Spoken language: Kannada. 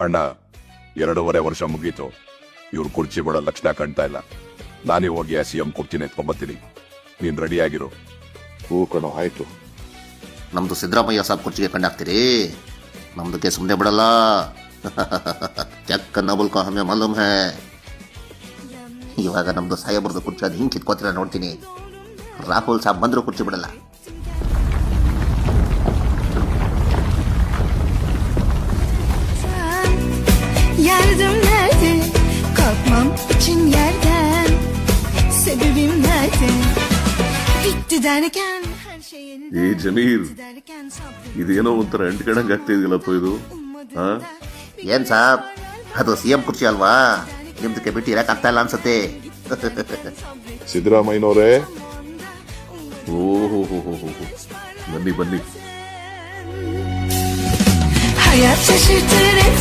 ಅಣ್ಣ 2.5 ವರ್ಷ ಮುಗೀತು, ಇವ್ರು ಕುರ್ಚಿ ಬಿಡೋ ಲಕ್ಷಣ ಕಾಣ್ತಾ ಇಲ್ಲ. ನಾನೇ ಹೋಗಿ CM ಕುರ್ಚಿನ ಎತ್ಕೊಂಬತ್ತೀನಿ, ನೀನ್ ರೆಡಿ ಆಗಿರು. ಹೂ ಕಣೋ, ಆಯ್ತು. ನಮ್ದು ಸಿದ್ದರಾಮಯ್ಯ ಸಾಬ್ ಕುರ್ಚಿಗೆ ಕಣ್ಣಾಕ್ತೀರಿ, ನಮ್ದಕ್ಕೆ ಸುಮ್ಮನೆ ಬಿಡಲ್ಲ. ಚಕ್ಕ ನಬುಲ್ಕ ಹಮೆ ಮಾಲೂಮ್ ಹೇ. ಇವಾಗ ನಮ್ದು ಸಾಹೇಬ್ರದ್ದು ಕುರ್ಚಿ ಅದು ಹಿಂಗೆ ಕಿತ್ಕೋತೀರ ನೋಡ್ತೀನಿ. ರಾಹುಲ್ ಸಾಬ್ ಬಂದರೂ ಕುರ್ಚಿ ಬಿಡಲ್ಲ. Yardım nerede? Kalkmam için yerden. Sebebim nerede? Bitti derken her şey yeniden. ಏ ಜಮೀರ್, Bitti derken sabrım ಇದೇನೋ ಒಂಥರ ಅಂಟ್ಕಣಂಗ್ ಆಗ್ತಾ ಇದೆಯಲ್ಲಪ್ಪ ಇದು. ಹಾ, ಏನು ಸಾಬ್, ಅದು CM ಕುರ್ಚಿ ಅಲ್ವಾ, ನಿಮ್ದಕ್ಕೆ ಬಿಟ್ಟು ಇರಕ್ಕಾಗ್ತಾ ಇಲ್ಲ ಅನ್ಸುತ್ತೆ. ಸಿದ್ದರಾಮಯ್ಯನವರೇ, ಓಹೋ ಬನ್ನಿ ಬನ್ನಿ. Hayat şaşırtır hep